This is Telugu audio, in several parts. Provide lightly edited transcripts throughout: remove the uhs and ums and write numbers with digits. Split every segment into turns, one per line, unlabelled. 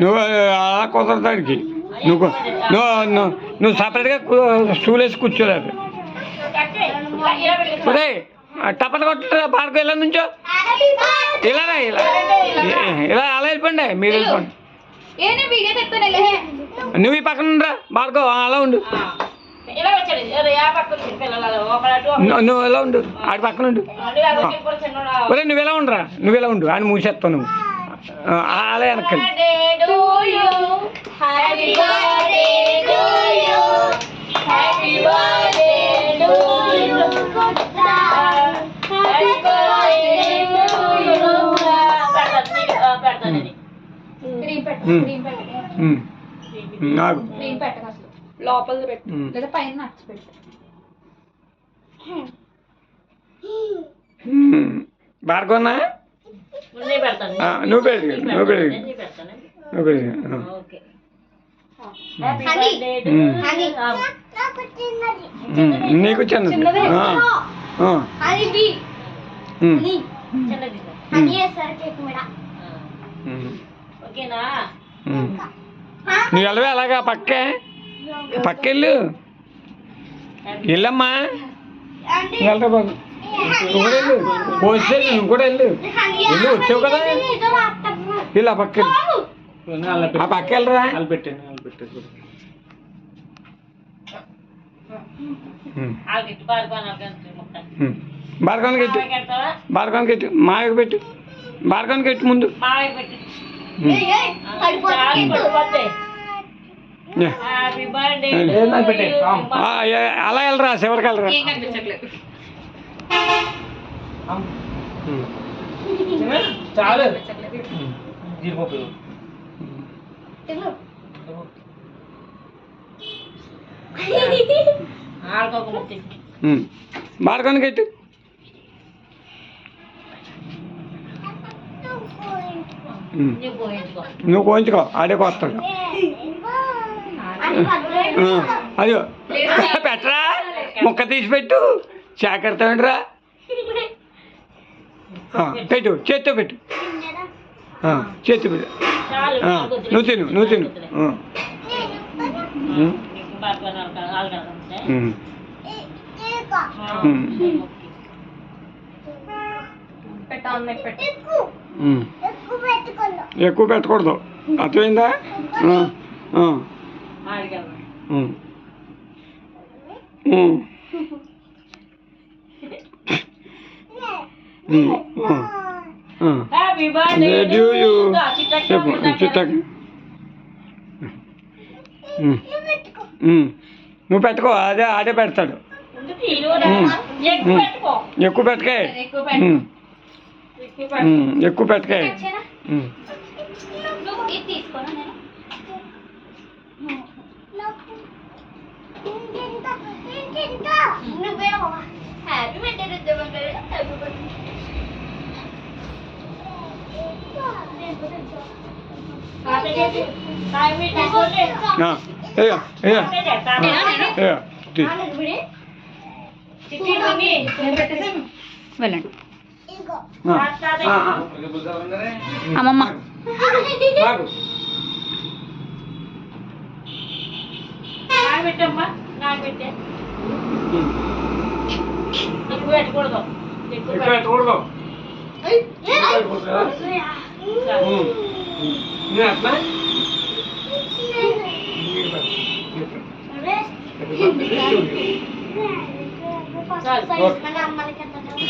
నువ్వు అలా కుదరదానికి నువ్వు సపరేట్గా స్టూల్ వేసి కూర్చోలేదు. ఒరే టపట కొట్టరా పార్కు ఇలా నుంచో ఇలా ఇలా ఇలా అలా వెళ్ళిపోండి. మీరు వెళ్ళిపోండి. నువ్వు ఈ పక్కన ఉండరా భార్గవ్ అలా ఉండు. నువ్వు ఎలా ఉండు ఆడి పక్కన ఉండు. ఒరే నువ్వు ఎలా ఉండరా నువ్వు ఎలా ఉండు ఆయన మూసేస్తావు నువ్వు అలా వెనక్కండి.
లోపల పెట్టు లేదా పైన నచ్చి పెట్టు.
భార్గవనా నువ్వు పెట్టి నువ్వు పెట్టి నువ్వు పెట్టి నీకు చిన్నది నువ్వు వెళ్ళవే అలాగా పక్కెళ్ళు వెళ్ళమ్మా వెళ్ళరా బాబు నువ్వు కూడా వెళ్ళు పోస్తే నువ్వు కూడా వెళ్ళు వచ్చావు కదా వెళ్ళు ఆ పక్క ఆ పక్క వెళ్ళరా భార్గవానికి పెట్టు భార్గవానికి పెట్టు మావికి పెట్టు భార్గవానికి పెట్టు ముందు అలా వెళ్ళరా చివరికి వెళ్ళరా.
చాలు
భార్గవానికి పెట్టు నువ్వు కోయించుకో ఆడే కోస్తాడు. అయ్యో పెట్టరా ముక్క తీసి పెట్టు చాకెడతామంటరా పెట్టు చేత్తో పెట్టు చేతి పెట్టు నువ్వు తిను ఎక్కువ పెట్టకూడదు అర్థమైందా. నువ్వు పెట్టుకో అదే ఆడే పెడతాడు. ఎక్కువ పెట్టకే ఎక్కువ పెట్టకే.
వెళ్ళండి అమ్మమ్మ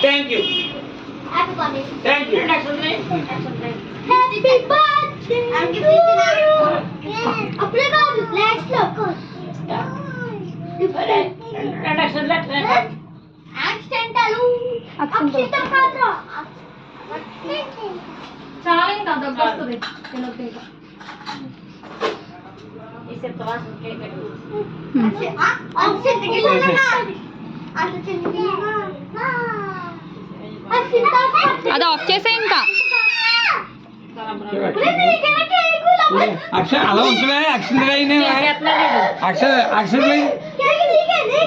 Thank you.
Happy birthday.
Thank you.
Happy birthday. I'm giving it now. Apply now. Let's look. Accent alu. Accent kaadra.
చాలా ఇంకా దగ్గర వస్తుంది తినొద్దు ఇంకా. అది ఆఫ్ చేసే ఇంకా
अक्षर अला ఉంచలే అక్షర లైనే అక్షర లైన్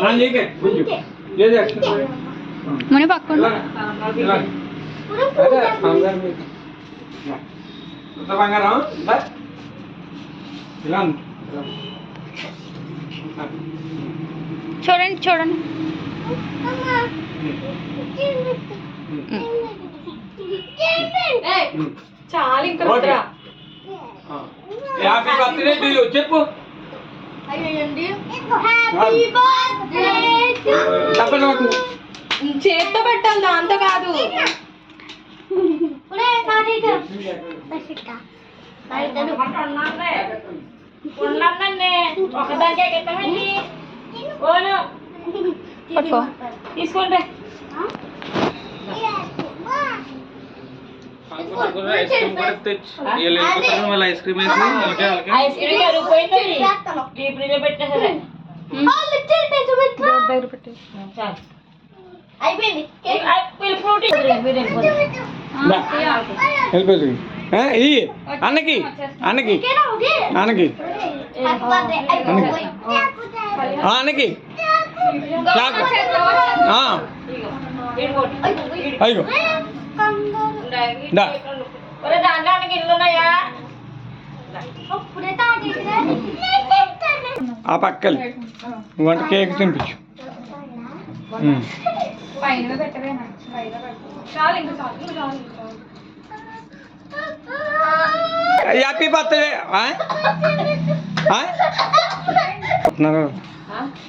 నా లేకే లేదు అక్షర
ముని పక్కన
అదే బంగారం పెట్టు. కొత్త బంగారం దా. ఇలా ఉంది.
చూడండి చూడండి. చాలా ఇంకా
okay. Happy birthday to you చెప్పు. తప్పని ఒకటి.
చేత్తో పెట్టాలి, దాంతో కాదు. పట్టుకో. తీసుకోండి.
ఐస్ క్రీమ్ కూడా తెచ్చు. వీళ్ళు వెళ్ళిపోతారు, మళ్ళీ ఐస్ క్రీమ్ వేసి వాళ్ళకి
ఐస్ క్రీమ్ కరిగిపోయింది, డీప్ ఫ్రీజ్ లో పెట్టేసరే. రోడ్ దగ్గర పెట్టే చాలు.
అయిపోయింది.
ఫ్రూట్
దా. వెళ్ళిపోతుంది. ఇయ్యి అన్నకి అన్నకి అన్నకి అన్నకి చాకు. అయ్యో దా.
దాంట్లో ఇల్లు ఉన్నాయా?
ఆ పక్కలు వంట కేక్ తినిపించు.
పైన పెట్టవేనా? చాలు ఇంకా చాలు, ఇంకా చాలు.
హ్యాపీ బర్త్డే వస్తున్నారు.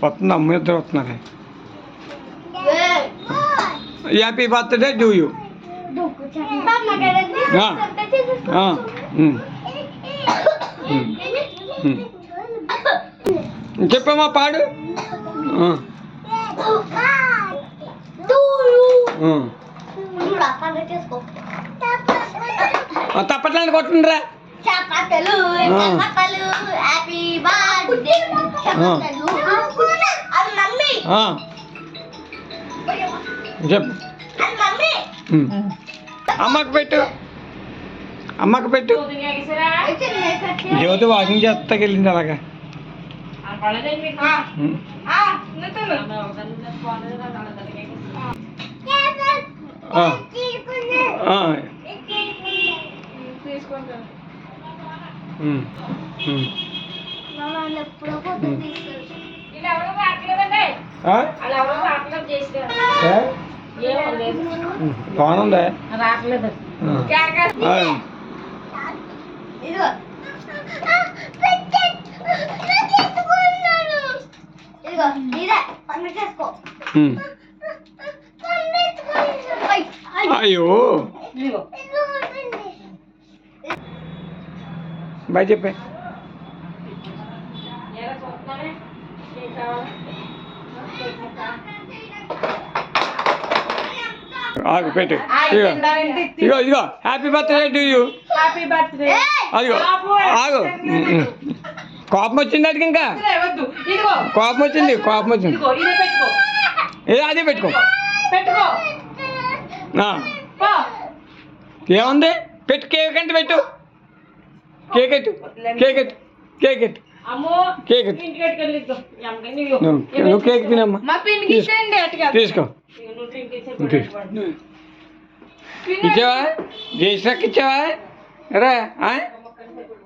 వస్తుంది అమ్మ ఇద్దరు వస్తున్నారు. Happy birthday to you. చెప్పమ్మా పాడు. తప్పట్లని కొట్టుండ్రా.
చపాతలు చపాతలు హ్యాపీ బర్త్డే చపాతలు అది మమ్మీ
చెప్పు.
అది మమ్మీ
అమ్మకు పెట్టు. అమ్మకు పెట్టు. జ్యోతి వాకింగ్ చేస్తాకి వెళ్ళింది అలాగా. బాగుందా?
రావట్లేదు.
ఇదిగో ఇదిగో ఇదే పండుగ చేసుకో.
అయ్యో బాయ్ చెప్పే. ఆగు పెట్టు. ఇగో ఇగో happy birthday to you.
Happy birthday.
అదిగో ఆగు. కోపం వచ్చింది అడిగి ఇంకా.
ఇదిగో
కోపం వచ్చింది. కోపం వచ్చింది.
ఇదే పెట్టుకో.
ఏ అదే పెట్టుకో.
పెట్టుకో.
ఏముంది పెట్టు. కేక్ అంటే పెట్టు. కేక్ ఎట్టు. కేక్ ఎట్టు. కేక్ ఎట్టు.
అమ్మో
కేక్ ఎట్టు.
ఇంటికి ఎట్టుకెళ్ళి
నువ్వు కేక్ తినమ్మా.
మా పిండికి ఇచ్చేయండి.
తీసుకో. ఇచ్చావా? జయశ్రాక్ ఇచ్చావా? రా